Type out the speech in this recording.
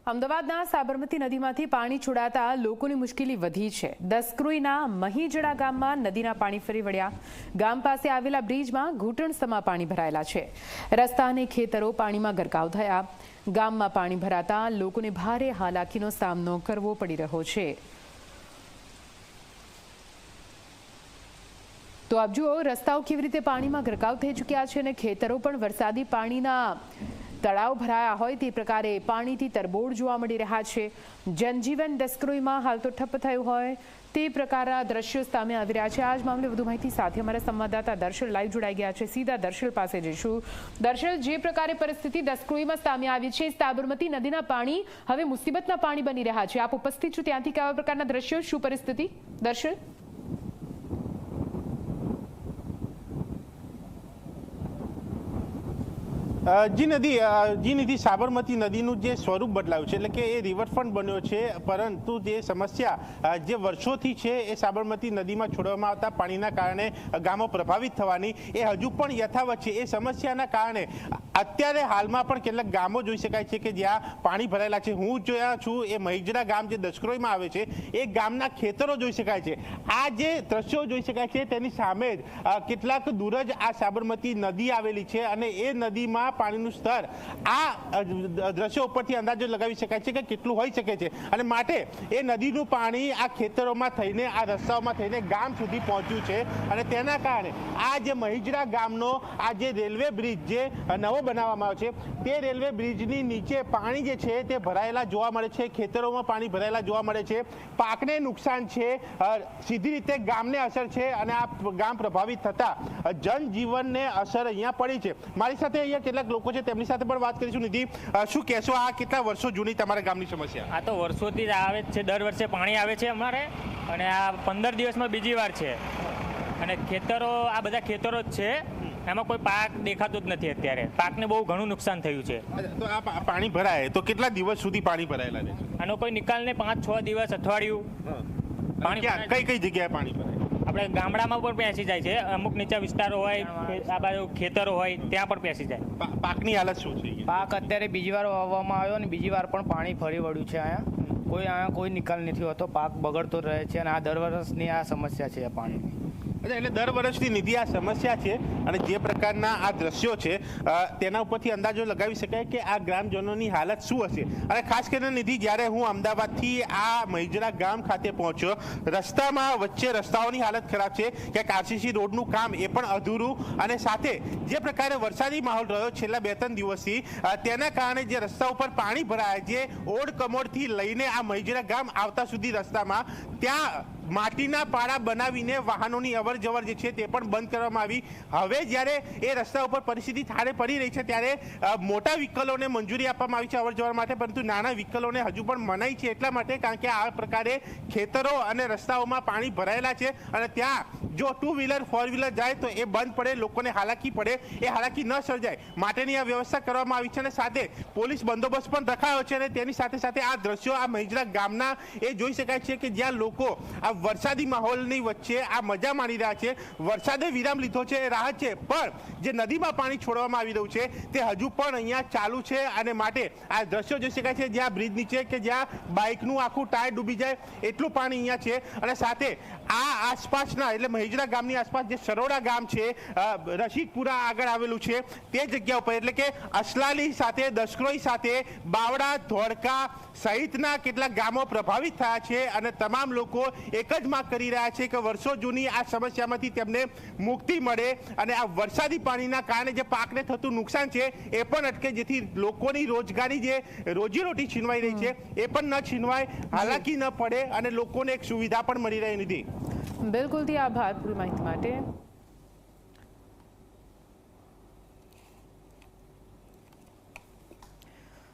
અમદાવાદના સાબરમતી નદીમાંથી પાણી છોડાતા લોકોની મુશ્કેલી વધી છે। દસક્રોઈના મહીજડા ગામમાં નદીના પાણી ફરી વળ્યા। ગામ પાસે આવેલા બ્રિજમાં ઘૂંટણસમા પાણી ભરાયેલા છે। રસ્તા અને ખેતરો પાણીમાં ગરકાવ થયા। ગામમાં પાણી ભરાતા લોકોને ભારે હાલાકીનો સામનો કરવો પડી રહ્યો છે। તો આપ જુઓ, રસ્તાઓ કેવી રીતે પાણીમાં ગરકાવ થઈ ચૂક્યા છે અને ખેતરો પણ વરસાદી પાણીના તળાવ ભરાયા હોય તે પ્રકારે પાણીથી તરબોળ જોવા મળી રહ્યા છે। જનજીવન દસક્રોઈમાં હાલ તો ઠપ્પ થયું હોય તે પ્રકારના દ્રશ્યો સામે આવી રહ્યા છે। આ જ મામલે વધુ માહિતી સાથે અમારા સંવાદદાતા દર્શલ લાઈવ જોડાઈ ગયા છે। સીધા દર્શલ પાસે જઈશું। દર્શલ, જે પ્રકારે પરિસ્થિતિ દસક્રોઈમાં સામે આવી છે, સાબરમતી નદીના પાણી હવે મુસીબતના પાણી બની રહ્યા છે। આપ ઉપસ્થિત છો ત્યાંથી કેવા પ્રકારના દ્રશ્યો, શું પરિસ્થિતિ દર્શલ? જી નિધિ, સાબરમતી નદીનું જે સ્વરૂપ બદલાયું છે, એટલે કે એ રિવરફ્રન્ટ બન્યો છે, પરંતુ જે સમસ્યા જે વર્ષોથી છે એ સાબરમતી નદીમાં છોડવામાં આવતા પાણીના કારણે ગામો પ્રભાવિત થવાની એ હજુ પણ યથાવત છે। એ સમસ્યાના કારણે અત્યારે હાલમાં પણ કેટલાક ગામો જોઈ શકાય છે કે જ્યાં પાણી ભરાયેલા છે। હું જ્યાં છું એ મહીજડા ગામ જે દસક્રોઈમાં આવે છે એ ગામના ખેતરો જોઈ શકાય છે। આ જે દ્રશ્યો જોઈ શકાય છે તેની સામે જ કેટલાક દૂર જ આ સાબરમતી નદી આવેલી છે અને એ નદીમાં પાણીનું સ્તર આ દ્રશ્યો ઉપરથી અંદાજો લગાવી શકાય છે કે કેટલું હોઈ શકે છે અને માટે એ નદીનું પાણી આ ખેતરોમાં થઈને આ રસ્તાઓમાં થઈને ગામ સુધી પહોંચ્યું છે અને તેના કારણે આ જે મહીજડા ગામનો આ જે રેલવે બ્રિજ જે નવો બનાવવામાં આવ્યો છે તે રેલવે બ્રિજની નીચે પાણી જે છે તે ભરાયેલા જોવા મળે છે। ખેતરોમાં પાણી ભરાયેલા જોવા મળે છે। પાકને નુકસાન છે, સીધી રીતે ગામને અસર છે અને આ ગામ પ્રભાવિત થતા જનજીવનને અસર અહીંયા પડી છે। મારી સાથે અહીંયા કેટલાક લોકો છે, તેમની સાથે પણ વાત કરીશું। નિધિ, શું કહેશો, આ કેટલા વર્ષો જૂની તમારા ગામની સમસ્યા? આ તો વર્ષોથી જ આવે છે, દર વર્ષે પાણી આવે છે અમારે, અને આ 15 દિવસમાં બીજી વાર છે। અને ખેતરો, આ બધા ખેતરો જ છે, એમાં કોઈ પાક દેખાતો જ નથી અત્યારે। પાકને બહુ ઘણું નુકસાન થયું છે। તો આ પાણી ભરાય તો કેટલા દિવસ સુધી પાણી ભરાયેલા રહે છે? આનો કોઈ નિકાલ નહીં, 5-6 દિવસ, અઠવાડિયું પાણી કઈ જગ્યાએ પાણી ભરાય? આપણે ગામડામાં પણ પેસી જાય છે, અમુક નીચા વિસ્તારો હોય, આ બાજુ ખેતરો હોય ત્યાં પણ પેસી જાય। પાકની હાલત શું છે? પાક અત્યારે બીજી વાર વાવવામાં આવ્યો અને બીજી વાર પણ પાણી ફરી વળ્યું છે। અહીંયા કોઈ નિકાલ નથી હોતો, પાક બગડતો રહે છે અને આ દર વર્ષની આ સમસ્યા છે પાણીની। એટલે દર વર્ષની નિધિ આ સમસ્યા છે અને જે પ્રકારના આ દ્રશ્યો છે તેના ઉપરથી અંદાજો લગાવી શકાય કે આ ગ્રામજનોની હાલત શું હશે। અને ખાસ કરીને નિધિ, જ્યારે હું અમદાવાદથી આ મહીજડા ગામ ખાતે પહોંચ્યો, રસ્તામાં વચ્ચે રસ્તાઓની હાલત ખરાબ છે, કે આરસીસી રોડનું કામ એ પણ અધૂરું અને સાથે જે પ્રકારે વરસાદી માહોલ રહ્યો છેલ્લા 2-3 દિવસથી તેના કારણે જે રસ્તા ઉપર પાણી ભરાય, જે ઓડ કમોડથી લઈને આ મહીજડા ગામ આવતા સુધી રસ્તામાં ત્યાં માટીના પાડા બનાવીને વાહનોની અવરજવર જે છે તે પણ બંધ કરવામાં આવી। હવે જ્યારે એ રસ્તા ઉપર પરિસ્થિતિ થાળે પડી રહી છે ત્યારે મોટા વ્હીકલોને મંજૂરી આપવામાં આવી છે અવરજવર માટે, પરંતુ નાના વ્હીકલોને હજુ પણ મનાઈ છે એટલા માટે કારણ કે આ પ્રકારે ખેતરો અને રસ્તાઓમાં પાણી ભરાયેલા છે અને ત્યાં જો 2 વ્હીલર 4 વ્હીલર જાય તો એ બંધ પડે, લોકોને હાલાકી પડે, એ હાલાકી ન સર્જાય માટેની આ વ્યવસ્થા કરવામાં આવી છે અને સાથે પોલીસ બંદોબસ્ત પણ રખાયો છે। અને તેની સાથે સાથે આ દ્રશ્યો આ મહીજડા ગામના એ જોઈ શકાય છે કે જ્યાં લોકો આ વરસાદી માહોલની વચ્ચે આ મજા માણી રહ્યા છે। વરસાદે વિરામ લીધો છે, એ રાહત છે, પણ જે નદીમાં પાણી છોડવામાં આવી રહ્યું છે તે હજુ પણ અહીંયા ચાલુ છે અને માટે આ દ્રશ્યો જોઈ શકાય છે જ્યાં બ્રિજ નીચે કે જ્યાં બાઇકનું આખું ટાયર ડૂબી જાય એટલું પાણી અહીંયા છે। અને સાથે આ આસપાસના એટલે મહીજડા ગામની આસપાસ જે સરોડા ગામ છે, રશીદપુરા આગળ આવેલું છે, તે જગ્યા ઉપર એટલે કે અસલાલી સાથે દસક્રોઈ સાથે બાવડા, ધોળકા સહિતના કેટલાક ગામો પ્રભાવિત થયા છે અને તમામ લોકો એક જ માંગ કરી રહ્યા છે કે વર્ષો જૂની આ સમસ્યામાંથી તેમને મુક્તિ મળે અને આ વરસાદી પાણીના કારણે જે પાકને થતું નુકસાન છે એ પણ અટકે, જેથી લોકોની રોજગારી જે રોજીરોટી છીનવાઈ રહી છે એ પણ ન છીનવાય, હાલાકી ન પડે અને લોકોને એક સુવિધા પણ મળી રહે। નિધિ, બિલકુલ, આભાર પૂરી માહિતી માટે।